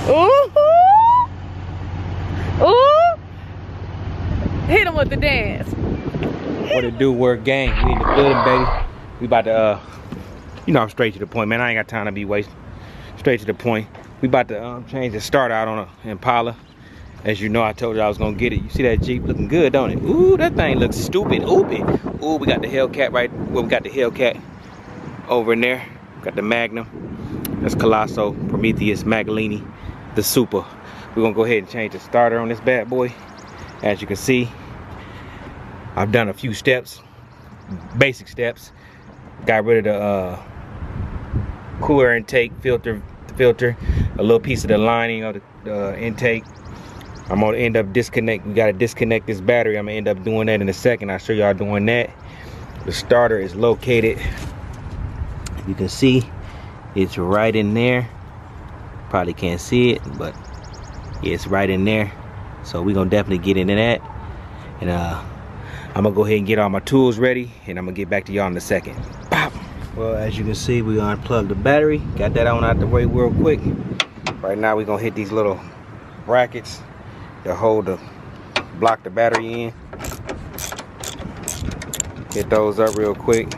Ooh. Ooh. Hit him with the dance. What it do, work gang? We in the building, baby. We about to, you know, I'm straight to the point, man. I ain't got time to be wasting. Straight to the point. We about to change the starter out on a Impala. As you know, I told you I was gonna get it. You see that Jeep looking good, don't it? Ooh, that thing looks stupid. Ooh, we got the Hellcat right. Well, we got the Hellcat over in there. Got the Magnum. That's Colosso, Prometheus, Magalini, the Super. We're gonna go ahead and change the starter on this bad boy. As you can see, I've done a few steps, basic steps. Got rid of the cooler intake filter, a little piece of the lining of the intake. I'm gonna end up we gotta disconnect this battery. I'm gonna end up doing that in a second. I'll show y'all doing that. The starter is located, you can see it's right in there. Probably can't see it, but yeah, it's right in there. So we're gonna definitely get into that. And I'm gonna go ahead and get all my tools ready, and I'm gonna get back to y'all in a second. Pop. Well, as you can see, we unplugged the battery. Got that on out the way real quick. Right now we're gonna hit these little brackets to block the battery in. Hit those up real quick.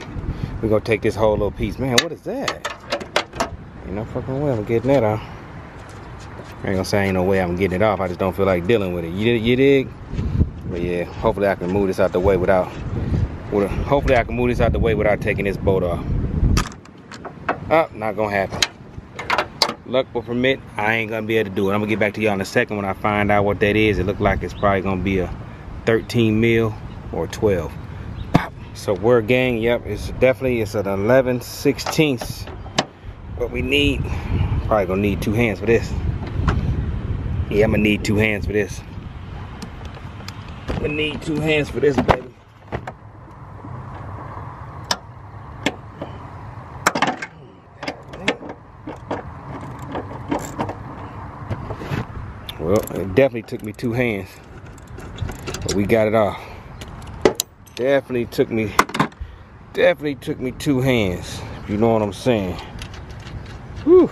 We're gonna take this whole little piece. Man, what is that? Ain't no fucking way I'm getting that off. I ain't gonna say ain't no way I'm getting it off. I just don't feel like dealing with it. You dig? But yeah, hopefully I can move this out the way without taking this bolt off. Oh, not gonna happen. Luck will permit, I ain't gonna be able to do it. I'm gonna get back to y'all in a second when I find out what that is. It looked like it's probably gonna be a 13 mil or 12. So we're gang, yep, it's an 11/16. What we need, probably gonna need 2 hands for this. Yeah, I'm gonna need 2 hands for this. I'm gonna need 2 hands for this, baby. Well, it definitely took me 2 hands, but we got it off. Definitely took me 2 hands, if you know what I'm saying. Whew.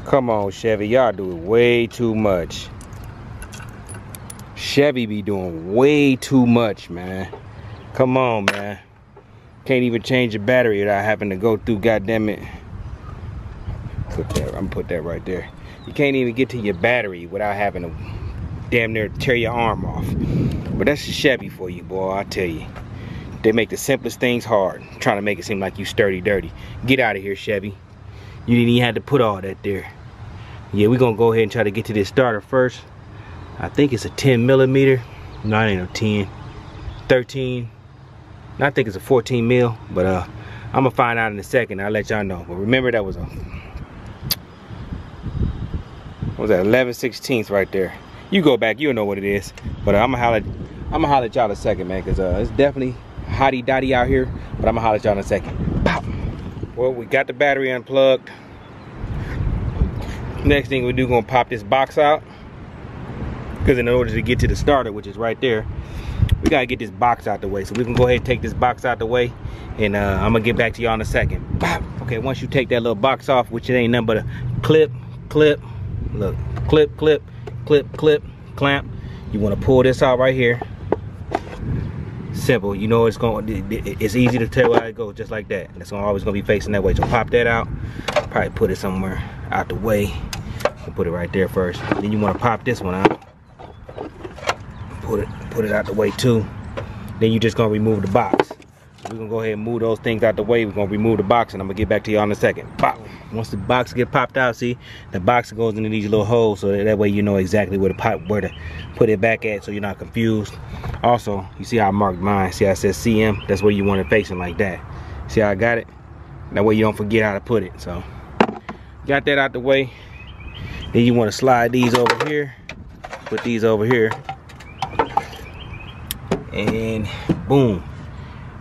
Come on, Chevy, y'all do it way too much. Chevy be doing way too much, man. Come on, man. Can't even change the battery without having to go through, goddamn it. I'm gonna put that right there. You can't even get to your battery without having to damn near tear your arm off. But that's a Chevy for you, boy, I tell you. They make the simplest things hard, trying to make it seem like you sturdy dirty. Get out of here, Chevy. You didn't even have to put all that there. Yeah, we're gonna go ahead and try to get to this starter first. I think it's a 10 millimeter. No, it ain't no 10. 13. I think it's a 14 mil, but I'm gonna find out in a second. I'll let y'all know. But remember, that was a, what was that, 11/16 right there. You go back, you'll know what it is. But I'm gonna holler at y'all in a second, man, because it's definitely hotty dotty out here. But I'm gonna holler at y'all in a second. Pop. Well, we got the battery unplugged. Next thing we do, gonna pop this box out, because in order to get to the starter, which is right there, we gotta get this box out the way. So we can go ahead and take this box out the way, and I'm gonna get back to y'all in a second. Pop. Okay, once you take that little box off, which it ain't nothing but a clip, look, clip, clamp. You want to pull this out right here. Simple. You know it's easy to tell how it goes, just like that. It's always gonna be facing that way. So pop that out. Probably put it somewhere out the way. I'll put it right there first. Then you want to pop this one out. Put it out the way too. Then you just gonna remove the box. So we're gonna go ahead and move those things out the way. We're gonna remove the box, and I'm gonna get back to y'all in a second. Pop. Once the box get popped out, see, the box goes into these little holes, so that way you know exactly where to put it back at, so you're not confused. Also, you see how I marked mine. See how it says CM? That's where you want it facing, like that. See how I got it? That way you don't forget how to put it. So got that out the way. Then you want to slide these over here. Put these over here. And boom.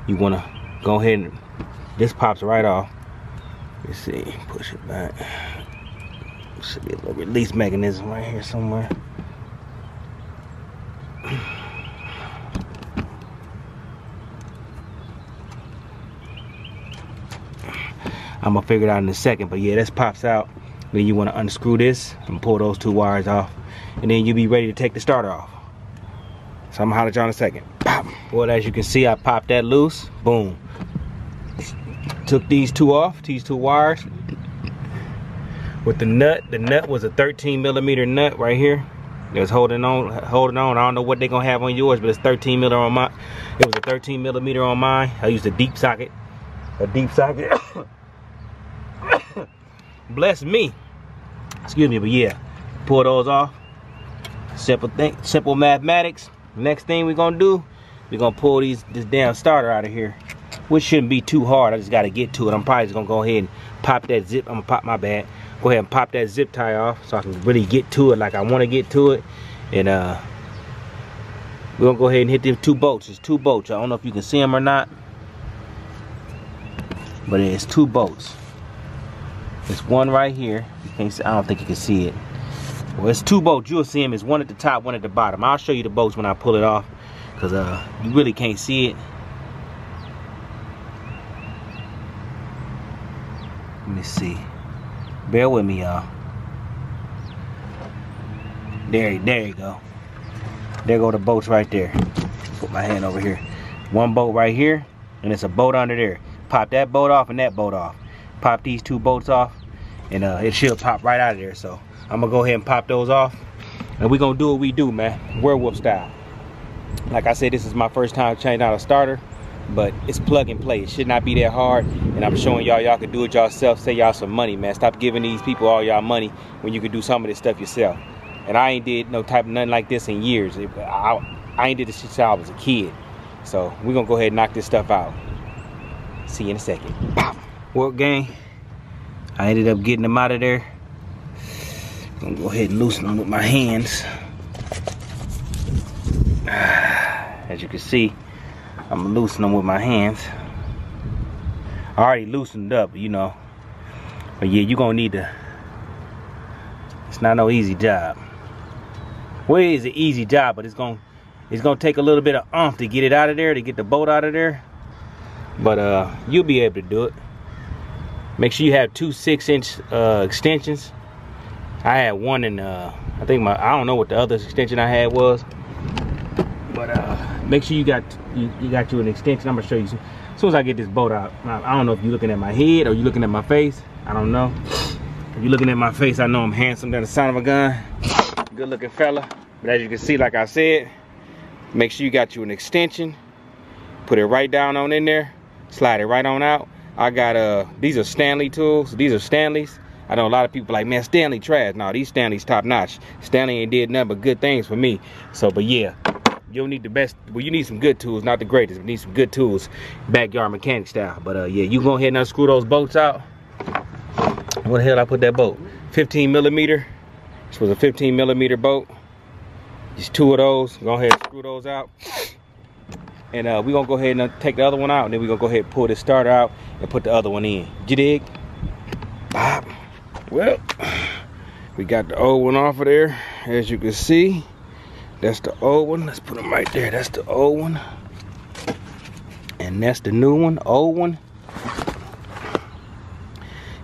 You want to go ahead and this pops right off. Let's see, push it back. Should be a little release mechanism right here somewhere. I'm gonna figure it out in a second, but yeah, this pops out. Then you want to unscrew this and pull those 2 wires off, and then you'll be ready to take the starter off. So I'm gonna holler at y'all in a second. Pop. Well, as you can see, I popped that loose. Boom. Took these 2 off, these 2 wires. With the nut was a 13mm nut right here. It was holding on. I don't know what they're gonna have on yours, but it's 13mm on mine. It was a 13mm on mine. I used a deep socket. Bless me. Excuse me, but yeah, pull those off. Simple thing, simple mathematics. Next thing we're gonna do, we're gonna pull this damn starter out of here, which shouldn't be too hard. I just gotta get to it. I'm probably just gonna go ahead and pop that zip. I'm gonna pop my bad. Go ahead and pop that zip tie off so I can really get to it like I want to get to it. And we're gonna go ahead and hit them 2 bolts. It's 2 bolts. I don't know if you can see them or not, but it's 2 bolts. It's one right here. You can't see, I don't think you can see it. Well, it's 2 bolts. You'll see them. It's one at the top, one at the bottom. I'll show you the bolts when I pull it off, because you really can't see it. Let me see. Bear with me, y'all. There you go. There go the bolts right there. Put my hand over here. 1 bolt right here, and it's a bolt under there. Pop that bolt off and that bolt off. Pop these 2 bolts off, and it should pop right out of there. So I'm gonna go ahead and pop those off, and we're gonna do what we do, man, werewolf style. Like I said, this is my first time changing out a starter, but it's plug and play. It should not be that hard, and I'm showing y'all can do it yourself. Save y'all some money, man. Stop giving these people all y'all money when you can do some of this stuff yourself. And I ain't did no type of nothing like this in years. I ain't did this since I was a kid. So we're gonna go ahead and knock this stuff out. See you in a second. Well, gang, I ended up getting them out of there. I'm gonna go ahead and loosen them with my hands. As you can see, I'm gonna loosen them with my hands. I already loosened up, you know. But yeah, you're gonna need to. It's not no easy job. Well, it is an easy job, but it's gonna take a little bit of oomph to get it out of there, to get the bolt out of there. But you'll be able to do it. Make sure you have 2 6-inch extensions. I had one in I think I don't know what the other extension I had was. But make sure you got you an extension. I'm gonna show you as soon as I get this bolt out. I don't know if you're looking at my head or you're looking at my face. I don't know. If you're looking at my face, I know I'm handsome than the son of a gun. Good looking fella. But as you can see, like I said, make sure you got you an extension. Put it right down on in there. Slide it right on out. I got these are Stanley tools. These are Stanleys. I know a lot of people like, man, Stanley trash. No, these Stanleys top notch. Stanley ain't did nothing but good things for me. So, but yeah, you'll need the best. Well, you need some good tools, not the greatest. You need some good tools, backyard mechanic style. But yeah, you go ahead and unscrew those bolts out. Where the hell did I put that bolt? 15mm. This was a 15mm bolt. Just 2 of those. Go ahead and screw those out. And we're gonna go ahead and take the other one out, and then we're gonna go ahead and pull this starter out and put the other one in. You dig? Bop. Well, we got the old one off of there. As you can see, that's the old one. Let's put them right there. That's the old one. And that's the new one, old one.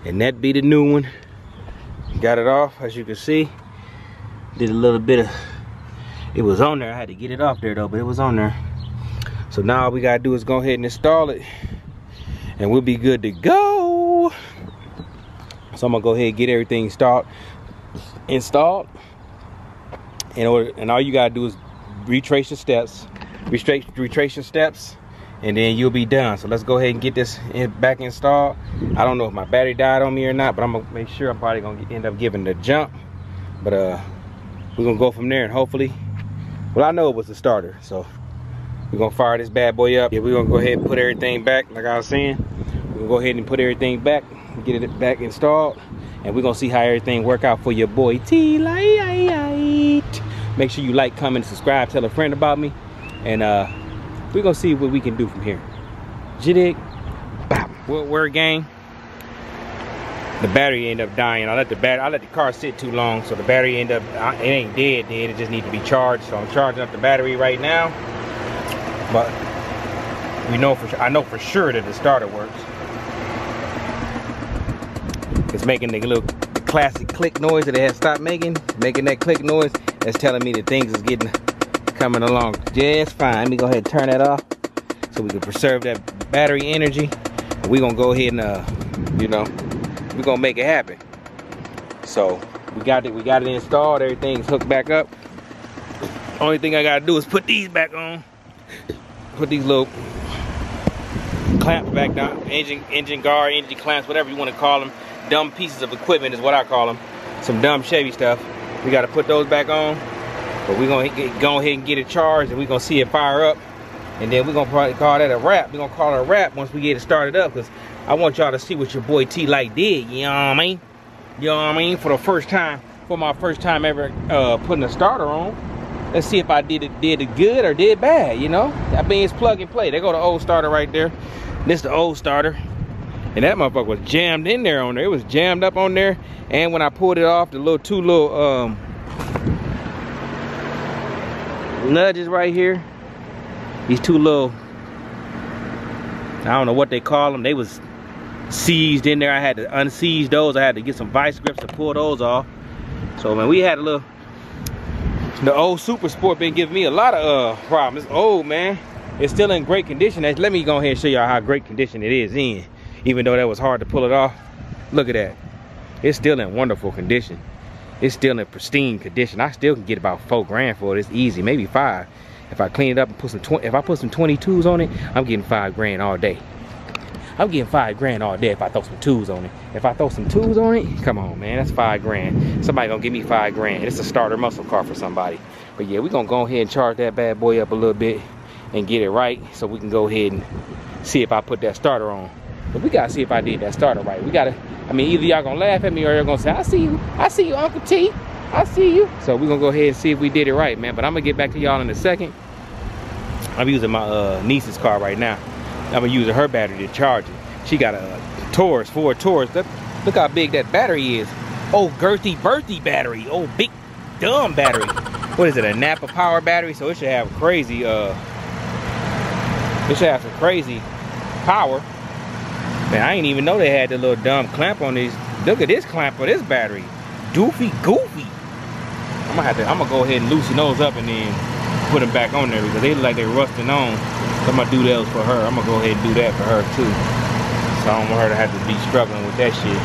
And that be the new one. Got it off, as you can see. Did a little bit of, it was on there. I had to get it off there though, but it was on there. So now all we gotta do is go ahead and install it, and we'll be good to go. So I'm gonna go ahead and get everything installed. And all you gotta do is retrace your steps, retrace your steps, and then you'll be done. So let's go ahead and get this back installed. I don't know if my battery died on me or not, but I'm gonna make sure. I'm probably gonna end up giving it a jump. But we're gonna go from there, and hopefully, well, I know it was the starter, so we're gonna fire this bad boy up. Yeah, we're gonna go ahead and put everything back, like I was saying. We're gonna go ahead and put everything back, get it back installed, and we're gonna see how everything work out for your boy T-Lite. Make sure you like, comment, subscribe, tell a friend about me, and we're gonna see what we can do from here. Jiddig. Well, we're gang. The battery ended up dying. I let the car sit too long, so the battery ended up, it ain't dead. It just needs to be charged. So I'm charging up the battery right now. But we know I know for sure that the starter works. It's making the little classic click noise that it has stopped making that click noise. That's telling me that things is coming along just fine. Let me go ahead and turn that off so we can preserve that battery energy. We're gonna go ahead and you know, we're gonna make it happen. So we got it installed, everything's hooked back up. Only thing I gotta do is put these back on. Put these little clamps back down, engine guard, engine clamps, whatever you want to call them. Dumb pieces of equipment is what I call them. Some dumb Chevy stuff. We got to put those back on. But we're going to go ahead and get it charged, and we're going to see it fire up. And then we're going to probably call that a wrap. We're going to call it a wrap once we get it started up, because I want y'all to see what your boy T-Lite did. You know what I mean? You know what I mean? For the first time, for my first time ever putting a starter on. Let's see if I did it good or did bad, you know? I mean, it's plug and play. There go the old starter right there. This the old starter. And that motherfucker was jammed in there on there. It was jammed up on there. And when I pulled it off, the two little nudges right here. These two little, I don't know what they call them. They was seized in there. I had to unseize those. I had to get some vice grips to pull those off. So, man, we had a little, the old Super Sport been giving me a lot of problems. It's old, man. It's still in great condition. Let me go ahead and show y'all how great condition it is in. Even though that was hard to pull it off. Look at that. It's still in wonderful condition. It's still in pristine condition. I still can get about 4 grand for it. It's easy, maybe 5. If I clean it up and put some if I put some 22s on it, I'm getting 5 grand all day. I'm getting 5 grand all day if I throw some 2s on it. If I throw some 2s on it, come on, man, that's 5 grand. Somebody gonna give me 5 grand. It's a starter muscle car for somebody. But yeah, we're gonna go ahead and charge that bad boy up a little bit and get it right, so we can go ahead and see if I put that starter on. But we gotta see if I did that starter right. We gotta, I mean, either y'all gonna laugh at me or you're gonna say, I see you, Uncle T, I see you. So we're gonna go ahead and see if we did it right, man. But I'm gonna get back to y'all in a second. I'm using my niece's car right now. I'm gonna use her battery to charge it. She got a Taurus, Ford Taurus. Look how big that battery is. Oh, girthy birthy battery. Oh, big dumb battery. What is it, a Napa power battery? So it should have crazy, it should have some crazy power. Man, I didn't even know they had the little dumb clamp on these. Look at this clamp on this battery. Doofy goofy. I'm gonna go ahead and loosen those up and then put them back on there because they look like they're rusting on. So I'm gonna do those for her. I'm gonna go ahead and do that for her too. So I don't want her to have to be struggling with that shit.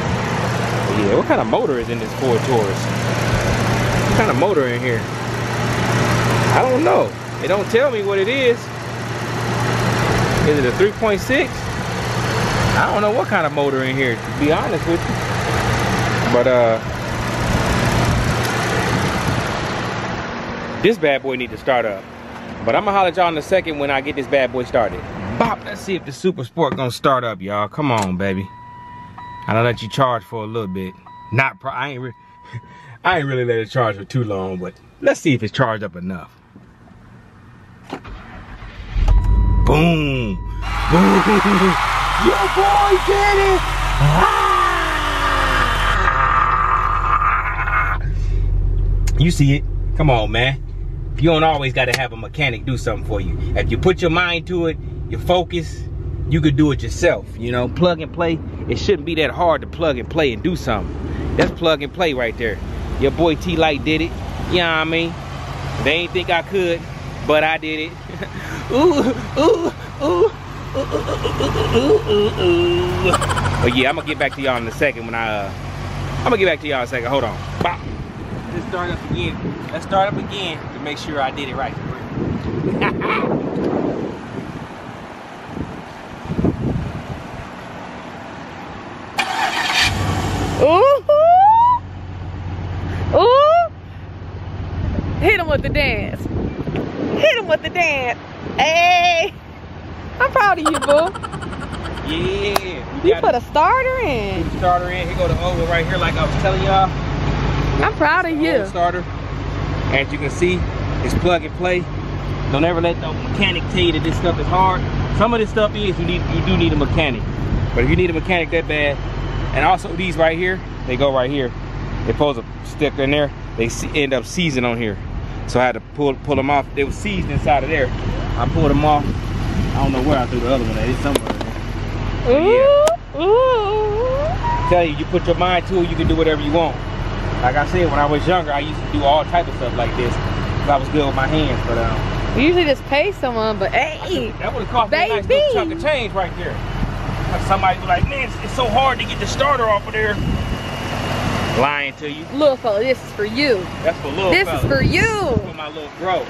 But yeah, what kind of motor is in this Ford Taurus? What kind of motor in here? I don't know. It don't tell me what it is. Is it a 3.6? I don't know what kind of motor in here, to be honest with you. But this bad boy need to start up. But I'm gonna holler at y'all in a second when I get this bad boy started. Bop, let's see if the Super Sport gonna start up, y'all. Come on, baby. I done let you charge for a little bit. I ain't really let it charge for too long, but let's see if it's charged up enough. Boom. Boom. Your boy did it. Ah! You see it. Come on, man. You don't always got to have a mechanic do something for you. If you put your mind to it, you focus, you could do it yourself. You know, plug and play. It shouldn't be that hard to plug and play and do something. That's plug and play right there. Your boy T-Lite did it. You know what I mean? They ain't think I could, but I did it. Ooh, ooh, ooh. But yeah, I'm gonna get back to y'all in a second when I'm gonna get back to y'all in a second. Hold on. Bop. Let's start up again. Let's start up again to make sure I did it right. Ooh. Ooh. Hit him with the dance. Hit him with the dance. Hey. I'm proud of you, boo. Yeah. You put a starter in. Put a starter in. Here go the old one right here, like I was telling y'all. I'm proud of you. Starter. As you can see, it's plug and play. Don't ever let the mechanic tell you that this stuff is hard. Some of this stuff is you do need a mechanic. But if you need a mechanic that bad, and also these right here, they go right here. They're supposed to stick in there. They end up seizing on here. So I had to pull them off. They were seized inside of there. I pulled them off. I don't know where I threw the other one at. It's somewhere in there. Ooh, yeah. ooh. tell you, you put your mind to it, you can do whatever you want. Like I said, when I was younger, I used to do all type of stuff like this. Cause I was good with my hands, but you usually just pay someone, but hey, that would have cost me a nice little chunk of change right there. Like somebody was like, man, it's so hard to get the starter off of there. Lying to you. Little fella, this is for you. That's for little fella. This is for you. That's for my little bro.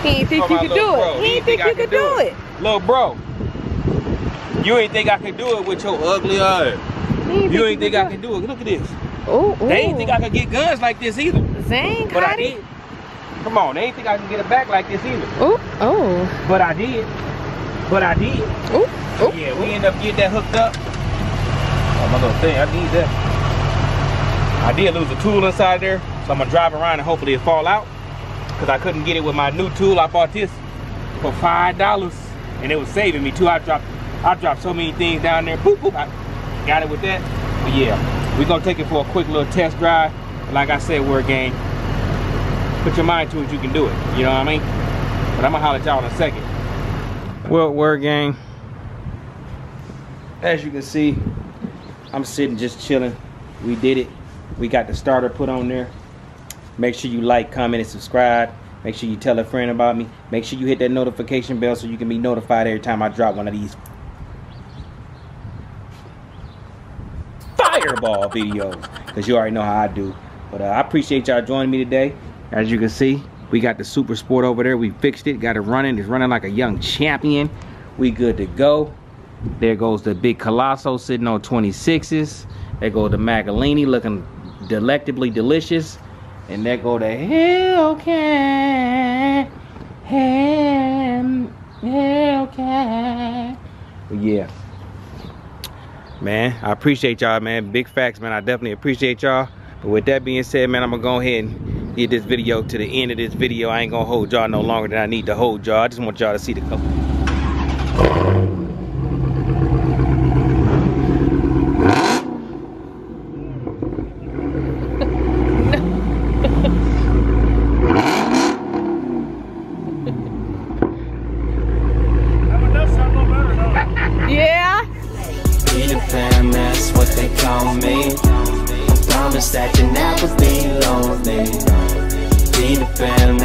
He ain't think you could do it. He ain't think you could do it. Little bro, you ain't think I could do it with your ugly eyes. You ain't think I could do it. Look at this. Ooh, they ain't think I could get guns like this either. Zang, but I did. Come on, they ain't think I could get it back like this either. Oh, oh. But I did. But I did. Oh, oh. Yeah, we ended up getting that hooked up. Oh, my little thing, I need that. I did lose a tool inside there, so I'm gonna drive around and hopefully it fall out. Cause I couldn't get it with my new tool. I bought this for $5 and it was saving me too. I dropped so many things down there. Boop, boop. I got it with that. But yeah, we're gonna take it for a quick little test drive. Like I said, Word Gang, put your mind to it, you can do it. You know what I mean? But I'm gonna holler at y'all in a second. Well, Word Gang, as you can see, I'm sitting just chilling. We did it. We got the starter put on there. Make sure you like, comment, and subscribe. Make sure you tell a friend about me. Make sure you hit that notification bell so you can be notified every time I drop one of these fireball videos. Because you already know how I do. But I appreciate y'all joining me today. As you can see, we got the Super Sport over there. We fixed it, got it running. It's running like a young champion. We good to go. There goes the big Colosso sitting on 26s. There goes the Magalini looking delectably delicious. And there go the Hellcat. Hellcat. Yeah. Man, I appreciate y'all, man. Big facts, man. I definitely appreciate y'all. But with that being said, man, I'm gonna go ahead and get this video to the end of this video. I ain't gonna hold y'all no longer than I need to hold y'all. I just want y'all to see the couple. That you never be lonely. Be the fan